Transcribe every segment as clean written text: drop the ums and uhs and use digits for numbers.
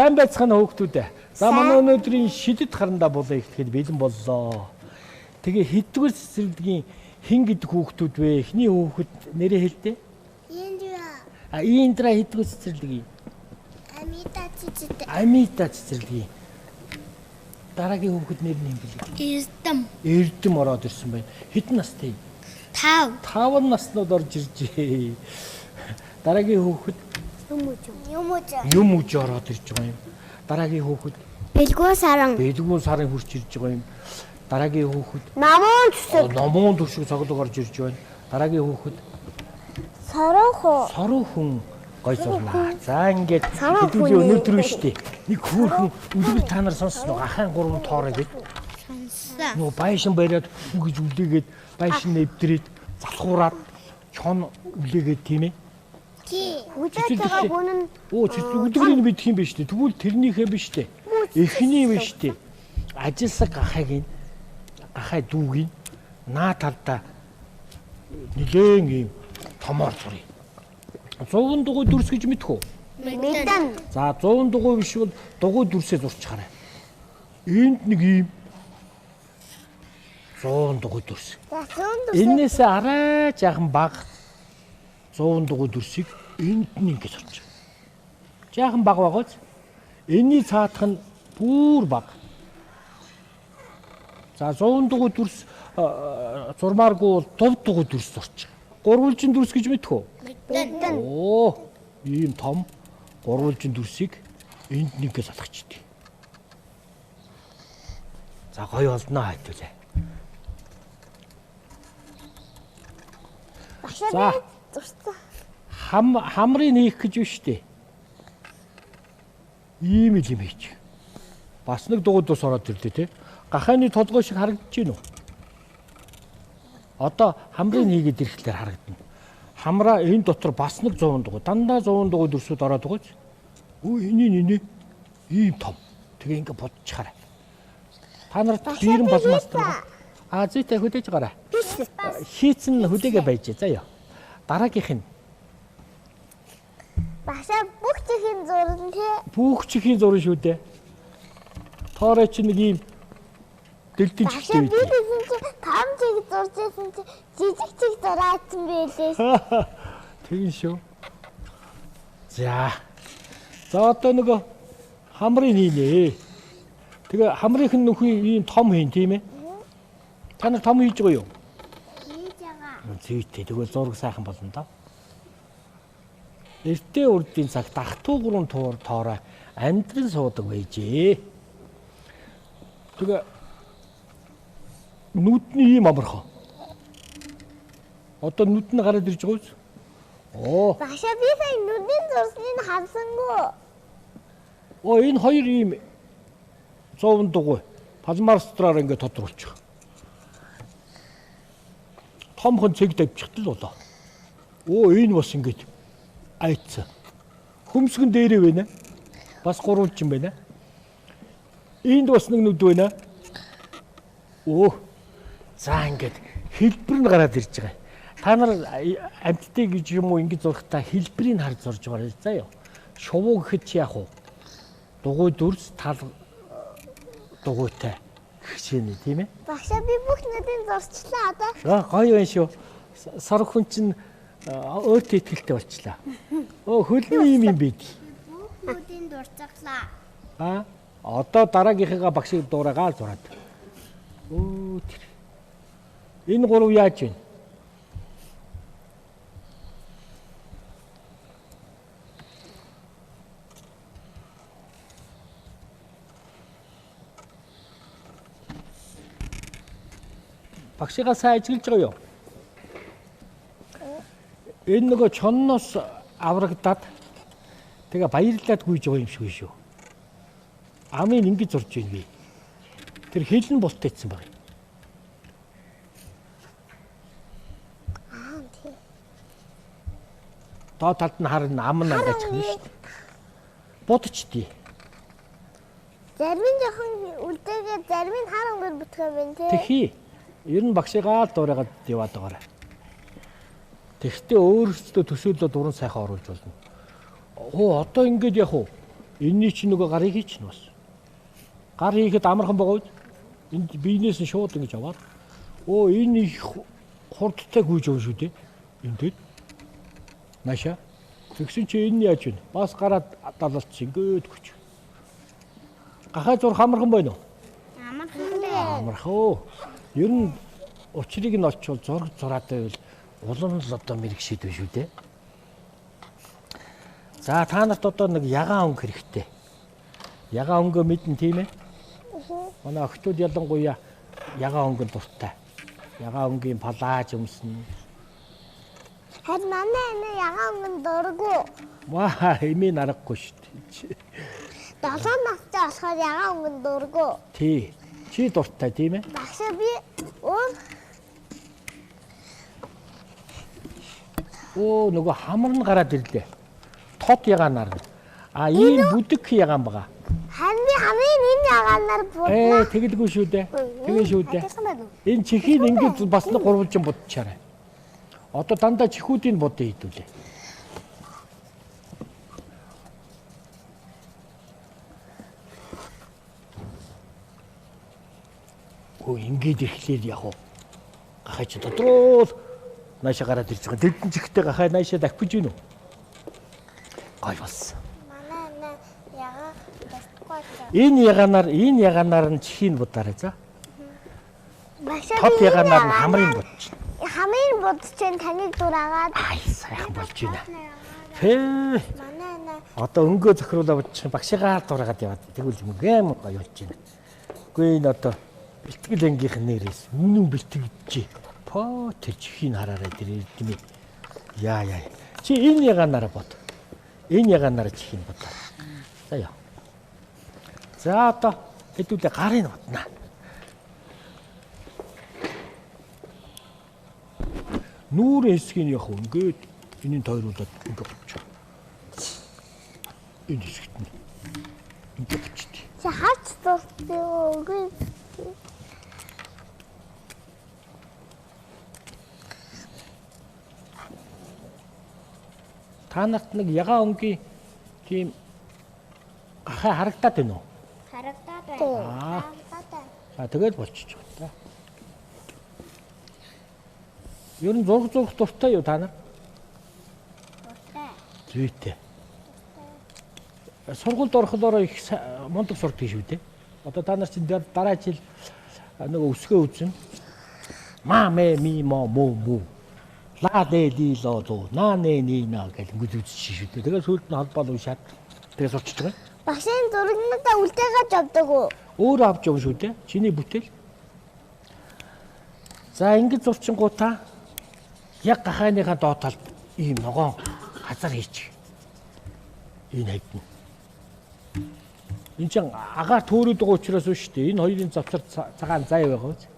Сайн байцгаана хүүхдүүд. За манай өнөөдрийн шидэд харандаа болоо ихтгэл бэлэн боллоо. Тэгээ хэддүгээр цэцэрлэгийн хэн гэдэг хүүхдүүд вэ? Эхний хүүхэд нэрээ хэлдэ. Индра. Индра хэддүгээр цэцэрлэгийн? Амита цэцэрлэг. Амита цэцэрлэгийн. Дараагийн хүүхэд нэр нь хэн гэлээ? Эрдэм. Эрдэм ороод ирсэн байна. Хэдэн настай? 5. 5 наснууд орж иржээ. Дараагийн хүүхэд юм үж ороод ирж байгаа юм. Дараагийн хүүхэд Бэлгүү саран. бэлгүүн сарын хурж ирж байгаа юм. Дараагийн хүүхэд Намуун зүсэг. номон төшиг цоглог орж ирж байна. Дараагийн хүүхэд Саруухан. саруу хүн гой зурнаа. За ингээд Саруу хэдүүлээ хүн өнөөдөр нь штэ. Нэг хөөрхөн үлгэр та нар сонссноо ахаан 3 тоороо гэж. Сонсоо. Нөгөө байшин бариад үгэж үлээгээд байшин нэвтрээд залхуураад чон үлээгээд тийм ээ. Тий. Хүчтэй байгаа хүн нь Оо үлгэрийг мэдэх юм биш үү? Тэгвэл тэрнийхээ биш үү? Эхний биш үү? Ажилсаг гахай дүүгийн наа талдаа нилээн юм томоор зуръя. 100 дугуй дүрс гэж мэдэх үү? мэдэн. За 100 дугуй биш бол дугуй дүрсээ зурчихаарай. Энд нэг юм 100 дугуй дүрс. За 100 Эннээсээ арай жаахан бага 100 дугуй дүрсийг энд нь ингэж зурчих. Жаахан бага байгаач. Энийний цаатах нь бүр бага. За 100 дугуй дүрс зурмааргүй бол дув дугуй дүрс зурчих. Гурвалжин дүрс гэж мэдэх үү? мэдэн. Оо, ийм том гурвалжин дүрсийг энд нэгэ залгачихдээ. За гоё олноо хайтуулаа. За. Башаа зурцсан. Хамрыг хийх гэж биш үү? Ийм л юм хийж. Бас нэг дугуй дус ороод ирлээ те. Гахааны толгой шиг харагдаж байна уу? Одоо хамрыг хийгээд ирэхлээр харагдана. Хамраа энэ дотор бас нэг 100 дугуй, дандаа 100 дугуй дүрсүүд ороод байгаа ч. Өө энэ ийм том. Тэгээ ингээ бодчихаарай. Та нар биерэн болмастар. Зүйтэй хөдөөж гараа. Хийцэн хөдөөгээ байж заяа. Дараагийнх нь Башаа бүх чихийн зурн тий. бүх чихийн зураг шүү дээ. Тоорой чи нэг ийм дэлдэн чихтэй Башаа би байдаг. гэсэн чи том чих зурж байсан чи жижиг чих зураасан байлээ. Тэгин шүү. За одоо нөгөө хамрыг хийнэ. Тэгээ хамрынх нь нөхий ийм том хийн тийм ээ. Та нар том хийж байгаа юу? Хийж байгаа. Зүйтэй. Тэгвэл зураг сайхан болно доо. Эртээ урдын цаг дахтуу гурван тоороо амьдран суудаг байжээ. Тэгээ нүдний ийм амархан. Одоо нүд нь гараад ирж байгаа үз? Оо. Башаа би сая нүдний зурсныг харсангүй. Энэ хоёр ийм 100 дугуй палмарстраар ингээд тодруулчих. Томхон цэг давчихтал болоо. Энэ бас ингээд айцсан. Хөмсгөн дээрээ байна. Бас гурвалжин байна. Энд бас нэг нүд байна. За ингээд хэлбэр нь гараад ирж байгаа. Та нар амьтдаа гэж юм уу ингэж зурхтаа хэлбэрийг харж зурж байгаа заа юу. Шувуу гэхэд чи яах вэ? Дугуй дүрс тал дугуйтай гихшээнэ тийм ээ. Башаа би бүх нүдийг зурчлаа одоо. Гоё байна шүү. Сар хүн чинь өөт итгэлтэй болчлаа. Хөлний юм бид. Нүдийг дурцглаа. Одоо дараагийнхаа багшийг дуурайгаал зураад. Энэ гурав яаж вэ? Багшигаа сайн ажиглаж байгаа юу? Энэ нөгөө чонноос аврагдаад тэгээ баярлаад гүйж байгаа юм шиг шүү. Амын ингэж зурж байна би. Тэр хэл нь бултайцсан баг. Тийм. Доод талд нь харна ам нь ангаж хана шүү дээ. Будчдээ. Зарим нь жоохон үлдээгээ зарим нь хар өнгөр бүтгэй байна тий. Тэхий. Ер нь багшигаа л дуурайгаад яваад байгаарай. Тэгтээ өөрсдөө төсөөлөд уран сайхан оруулж болно. Одоо ингэж яах вэ? Энэний чинь нөгөө гарыг хийчихнэ бас. Гар хийхэд амархан байгаа үед энд биенээс нь шууд ингэж аваад энэ их хурдтай гүйж явна шүү дээ. Эндээд наашаа. Тэгсэн чи энэ яаж вэ? Бас гараад далалч ингээд хүч. Гахаа зурх амархан байна уу? Амархан. Ер нь учрыг нь олчвол зураг зураад байвал улам л одоо мэрэгшээд байна шүү дээ. За та нарт одоо нэг ягаан өнгө хэрэгтэй. Ягаан өнгөө мэднэ тийм ээ? Манай охтууд ялангуяа ягаан өнгөнд дуртай. Ягаан өнгийн палаж өмснө. Харин манай ягаан өнгөнд дурггүй. Ваа, эмээ нарахгүй шүү дээ. 7 настай болохоор ягаан өнгөнд дурггүй. Тий. Чи дуртай тийм ээ? Багшаа би нөгөө хамар нь гараад ирлээ. Тод ягаанаар. Ийм бүдэг ягаан байгаа. харин би хамгийн энэ ягаанаар будна. Тэгэлгүй шүү дээ. Тэгээ шүү дээ. Энэ чихийг ингэж бас нэг гурвалжин будчихарай. Одоо дандаа чихүүдийн будыг хийдүүлээ. Ингэж ирэхлээр яг уу. Гахаач дотроо наашаа гараад ирж байгаа. Дэдэн чихтэй гахаа наашаа давхиж гин үү? Гой болсон. Манай ягаа Энэ ягаанаар нь чихийг будаарай за. Тод ягаанаар нь хамрын будч. Хамрын будч таныг дураагаад сайхан болж байна. Манай одоо өнгөө зохируулаад багшигаар дураагаад яваад тэгвэл юм гоё болж байна. Үгүй энэ одоо бэлтгэл ангийнх нэрээс үнэн бэлтгэж тэр чихийг хараарай тэр эрдэмий. Яа. Чи энэ ягаанаар бод. Энэ ягаанаар чихийг бодоо. За яа. За одоо хэдүүлээ гарыг боднаа. Нүүрэн хэсгийг яг ингээд энэний тойруулаад ингээд болчих. Энэ хэсэгт нь ингээд болчих. чи хаач дуртай үгүй. Та нарт нэг ягаан өнгийн тийм гахаа харагдаад байна уу? Харагдаад байна. За тэгээд болчих та. Ер нь зурх дуртай юу та нар? Дуртай. Зүйтэй. Сургуульд орохлоор их мундаг сурдаг шүү дээ. Одоо та нар чинь дараа жил нэг өсгөө үзэн. Ма мэ ми мо му. Ла дэ ди ло ло на нэ ни на гэх мэт үзчих шүү дээ. Тэгээд сүүлд нь холбоол уншаад тэгээд сурчиж байгаа. Багшийн зурагнуудаа үлдээгээд авдаг уу? Өөрөө авч явна шүү дээ. Чиний бүтээл. За ингэж зурчингуудаа яг гахааныхаа доод талд ийм ногоон хазар хийчих. Энэ хэдэн. Энд чинь агаар төөрөд байгаа учраас шүү дээ. Энэ хоёрын завцар цагаан зай байгаа биз.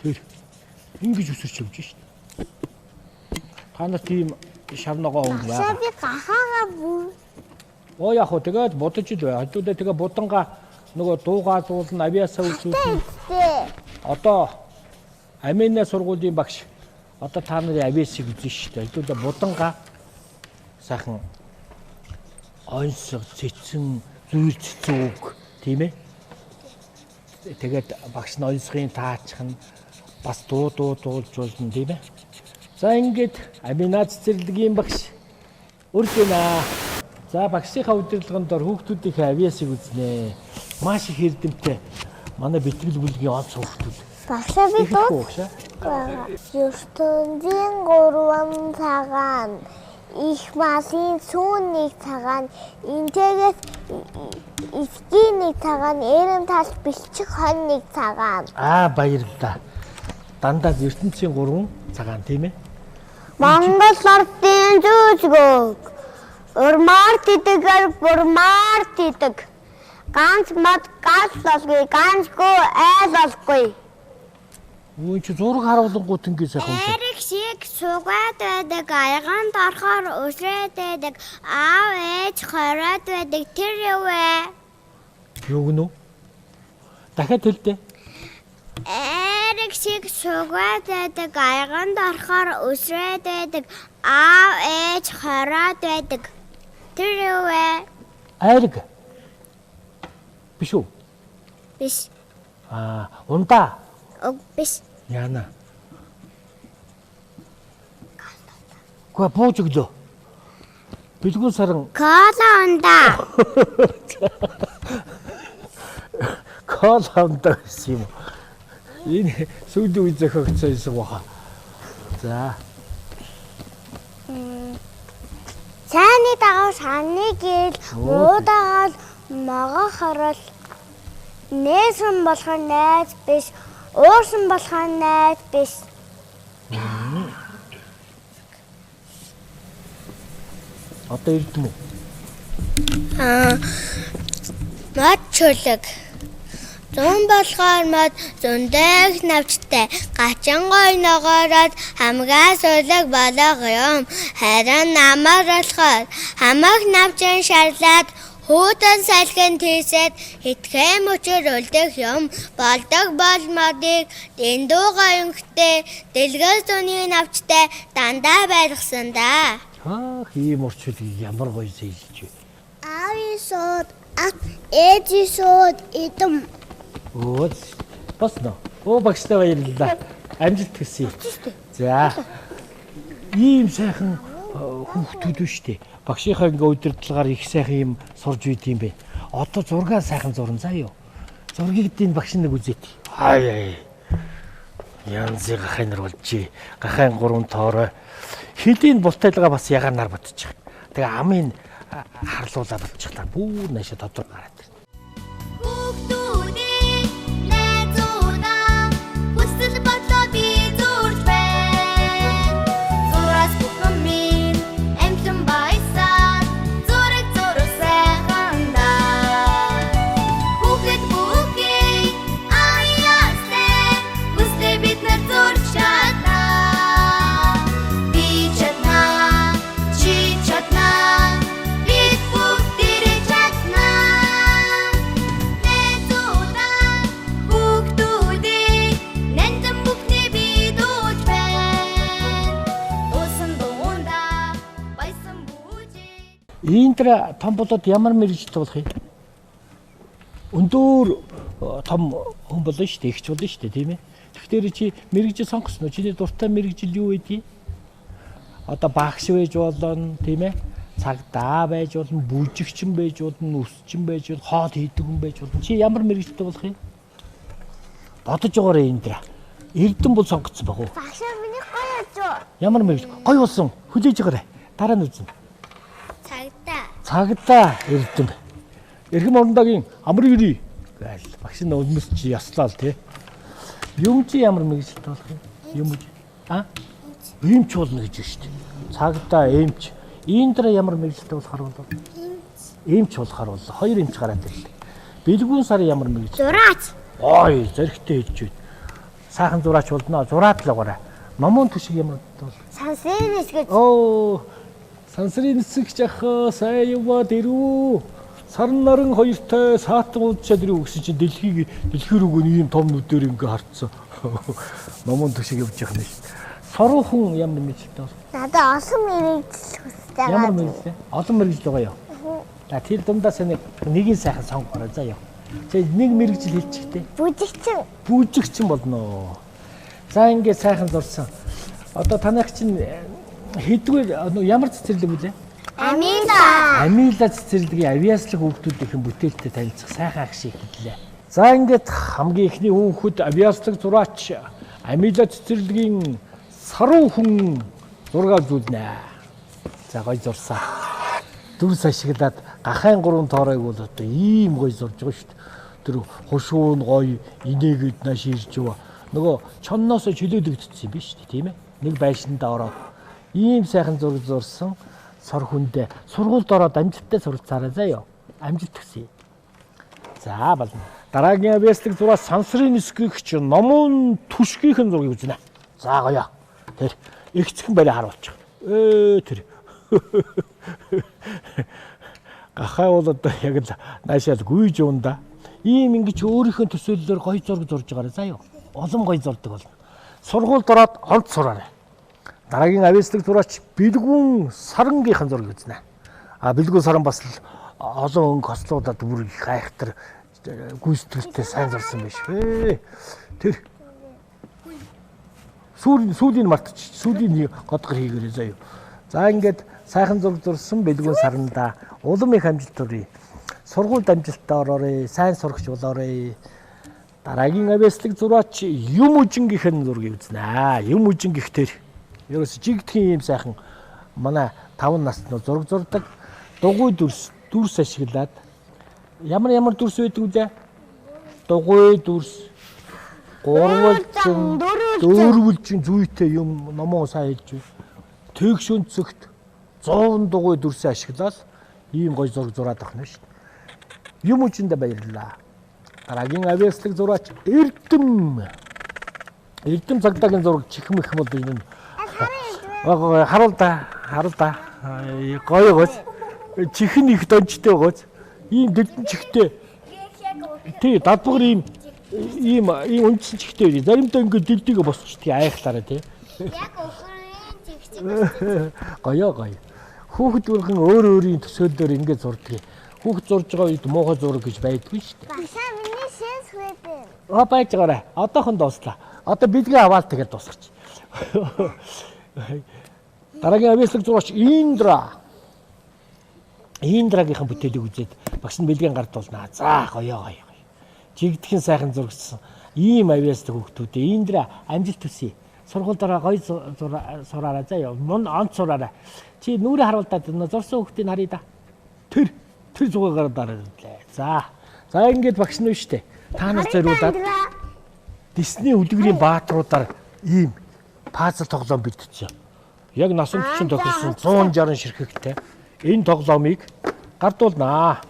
Тэр ингэж өсөрч явж шүү дээ. Та нар тийм шав ногоо өнгө байгаа. Багшаа би гахаагаа бүр Яг хөө тэгээд бодож ил бай. Хэдүүлээ тэгээ буданга нөгөө дуугаа зуулна авиасаа үзүүлсэн. Одоо аминаа сургуулийн багш одоо та нарын авиасыг үзэн шүү дээ. Хэдүүлээ буданга сайхан онцгой цэцэн зүйл цэцүүг тийм ээ. Тэгээд багш нь онцгойн таачхан бас дуулж болно тийм ээ. За ингээд аминаа цэцэрлэгийн багш үргэлээ. За багшийнхаа удирдлаганд ор хүүхдүүдийн авиасыг үзнэ. Маш их эрдэмтэй. Манай бэлтгэл бүлгийн онц хүүхдүүд. багшаа би ертөнцийн 3 цагаан их малын сүүн 1 цагаан энтэйгээс эсгийн 1 цагаан эрен тал бэлчих хон 1 цагаан. Баярлалаа. Дандаа ертөнцийн 3 цагаан тийм ээ. Монгол ардын зүзгөөг урмаар тэтгэр бурмаар тэтг. Ганц мод ганц лолгүй ганцгүй айл олгүй. Үгүй чи зураг харуулгууд ингэ сайхан үү? Эрэг шиг сугаад байдаг, аяганд орохоор өсрээд байдаг, аав ээж хороод байдаг тэр юу вэ? Юу гэнэ? Дахиад хэлдэ. Эрэг шиг сугаад байдаг, аяганд орохоор өсрээд байдаг, аав ээж хороод байдаг тэр юу вэ? Айраг. Биш үү? Биш. Ундаа. Биш. Яана. Гүя бууж өглөө. Бэлгүүн саран Кола ундаа. кола ундаа гэсэн юм. Энэ сүүлийн үе зохиогдсон юм баха. За. Цааны дагав санны гэл уудагаал могоо хорол нээсэн болохоор найз биш, уурсан болохоор найз биш. Одоо ирдэм үү? Мод чөлөг. Зүүн болохоор мод зөндөх навчтай. Гачин гой ногоороод хамгаа сулаг болох юм. Харин намар болохоор хамаг навчин шарлаад хүүдэн салхин тийсэд хитгэм өчөр үлдэх юм. Болдог бол модыг дэндүү гоёнгтэй дэлгэр зүүний навчтай дандаа байлгасан да. Ийм орчуулыг ямар гоё зээлж вэ? Ави сууд, эди сууд идэм. Өө босно. Багштай баярлалаа. Амжилт хүсье. За. Ийм сайхан хүүхдүүд үү штэ. Багшийнхаа ингээ удирдлагаар их сайхан юм сурж үйд юм бэ. Одоо зургаа сайхан зурна заа юу. Зургийг дийн багш нэг үзээд. Хай. Янзыг гахайн нар болжээ. Гахайн 3 тоорой. Хэдийн бултайлгаа бас ягаанаар бодчих. Тэгээ амын харлуулаад болчихлаа. Бүү наашаа тодор гараад. Ийндэр том болоод ямар мэрэгжил болох юм? Өндөр том хүн болно шүү дээ, ихч болно шүү дээ, тийм ээ. Тэгэхээр чи мэрэгжил сонгосноо. Чиний дуртай мэрэгжил юу байдгийг? Одоо багш байж болно, тийм ээ. Цагдаа байж болно, бүжигчин байж болно, үсчин байж болно, хоол хийдэг хүн байж болно. Чи ямар мэрэгжилтэй болох юм? Бодож байгаарэ Ийндэр. Эрдэн бол сонгоцсон баг уу? Багш миний гоё ажуу. Ямар мэрэгжил? Гоё болсон. Хүлээж байгаарэ. Дараа нь үзнэ. Цагдаа Эрдэм. Эрхэм орондагийн амар гэрий гээл багш нь өмнөс чи яслаа л тий. Юм чи ямар мэрэгжилтэй болох юм? Юм чи эмч болно гэж шүү дээ. Цагдаа эмч. Ийндэр ямар мэрэгжилтэй болохоор бол эмч болохоор бол хоёр эмч гараад ирлээ. Бэлгүүн сарын ямар мэрэгжил? Зураач. Ой, зэрэгтэй хэлж байна. Сайхан зураач болно. Зураад л байгаарай. Номон төшиг ямар бол? Сансрын гэж. Сансрын нисгч ах сайн юма дэрүү. Сарн наран хоёртой саатан уудчаад ирүү гэсэн чинь дэлхий рүүгөө ийм том нүдээр ингээ харцсан. Номон төшиг явж явах нь шүү. Соруухан ямар мэрэгжилтэй бол? Надад олон мэрэгжил хүсэж байгаа. Ямар мэрэгжил? Олон мэрэгжил байгаа юу? Тэр дундаас нэгийг сайхан сонгоорой заа юу. Нэг мэрэгжил хэлчихтэй. Бүжигчин. Бүжигчин болно. За ингээд сайхан зурсан. Одоо танайх чинь хэдгээр ямар цэцэрлэг үлээ? Амила цэцэрлэгийн авиаслаг хүүхдүүдийн бүтээлтэй танилцах сайхан агш хэллээ. За ингээд хамгийн ихний хүүхэд авиаслаг зураач Амила цэцэрлэгийн саруу хүн зураг зүүлнэ. За гоё зурсан. Дүр сашиглаад гахайн 3 тооройг бол одоо ийм гоё зурж байгаа шүү дээ. Тэр хушуун гоё инээгээд нааш ирж яваа. Нөгөө чонноосоо чөлөөлөгдсөн юм биш үү, тийм ээ? Нэг байшиндаа ороод ийм сайхан зураг зурсан сор хүндээ сургуульд ороод амжилттай суралцаарай заа юу. Амжилт хүсье. За болно. Дараагийн авиаслаг зураг сансрын нисгэгч номон түшгийнхэн зургийг үзнэ. За гоё. Тэр ихцхэн барай харуулчих. Тэр. Гахай бол одоо яг л наашаал гүйж уунда. Ийм ингэж өөрийнхөө төсөөллөөр гоё зураг зурж байгаарай заа юу. Олон гоё зурдаг болно. Сургуульд ороод онц сураарай. Дараагийн авиаслаг зураач бэлгүүн сарангийнхан зургийг үзнэ. Бэлгүүн саран бас олон өнгө хослуулаад бүр их айхтар гүйцэтгэлтэй сайн зурсан биш вэ? Тэр сүүлийн мартчих. Сүүлийн годгор хийгээрэй заяа. За ингээд сайхан зураг зурсан бэлгүүн саранда улам их амжилт төрье. Сургуульд амжилттай ороорой. Сайн сурагч болоорой. Дараагийн авьяаслаг зураач юм үжингийнхэн зургийг үзнэ. Юм үжингийнхтэр ерөөс жигдхэн юм сайхан манай 5 насны зураг зурдаг. Дугуй дүрс ашиглаад ямар дүрс байдаг вэ? Дугуй дүрс, гурвалжин, дөрвөлжин зүйтэй юм номоо сайн хэлж байна. Тэгш өнцөгт 100 дугуй дүрсээ ашиглаад ийм гоё зураг зураад авах нь шүү дээ. Юм үжиндээ баярлалаа. Дараагийн авьяаслаг зураач Эрдэм цагдаагийн зураг чихмэх бол энэ. Харуул да. Гоё гоц. Чихэн их дончтой гоц. Ийм дэдэн чихтэй. Тий, дадбар ийм үнцэн чихтэй. Заримдаа ингээд дэлдийгээ босчтой айхлаараа тий. Яг өхрийн чихтэй. Гоё. Хүүхэд бүрхэн өөрийн төсөөллөөр ингээд зурдаг. Хүүхэд зурж байгаа үед муухай зураг гэж байдгүй шүү дээ. Башаа миний шээс хөөдөө. Байж байгаарай. Одоохон дууслаа. Одоо бэлгээ аваад тэгээд дуусгач. Дараагийн авьяаслаг зураач Индрагийн бүтээлийг үзээд багш нь бэлгийн гард болно. За гоё. Жигдхэн сайхан зурагсан. Ийм авьяаслаг хүүхдүүдээ Индра амжилт хүсье. Сургуульдаа гоё сураарай заяа. Онц сураарай. Чи нүрээ харуулдаад зурсан хүүхдийг харъя да. Тэр зугаагаар дараалаа. За ингээд багш нь шүү дээ. Та нар зориулаад Disney үлгэрийн баатруудаар ийм пазл тоглоом бэлтжсэн. Яг насан туршийн тохирсон 160 ширхэгтэй энэ тоглоомыг гардуулнаа.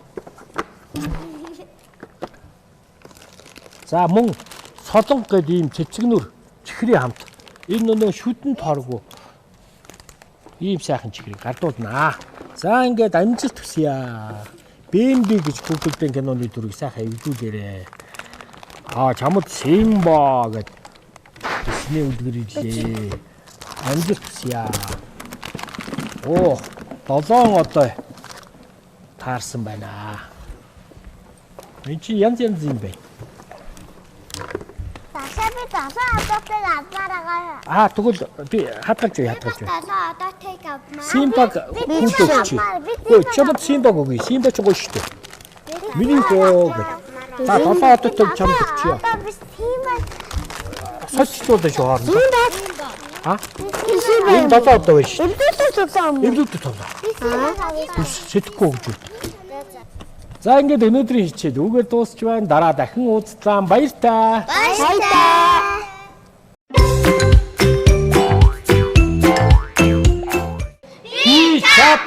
За мөн солонго гэдэг ийм цэцэгнүр чихрийн хамт энэ нөгөө шүдэн торгуу ийм сайхан чихрийг гардуулнаа. За ингээд амжилт хүсье. Бэмби гэж Google-ийн киноны дүрийг сайхан эвлүүлээрэй. Чамд Симба гэдэг Disney үлгэр ирлээ. Амжилт хүсье. 7 одоо таарсан байна. Энд чи янз юм байна. Тасаа би одоотэй авмаараа. Тэгвэл би хадгалж бай. Тасаа одоотэй авмаараа. Симбаг хүүтөч. Чамд Симбаг өгье. Симба ч гоё шүү дээ. Миний гоо. 7 одоотой чамд өгчиё. Би Симбаг Сочтууд шүү хооронд. Энэ 7 одоо байна шүү. Эвдүүлдэг тоглоо. Сэтгэхгүй өгч үү. За ингээд өнөөдрийн хичээл үгээр дуусч байна. Дараа дахин уулзлаа. Баяртай. Би чап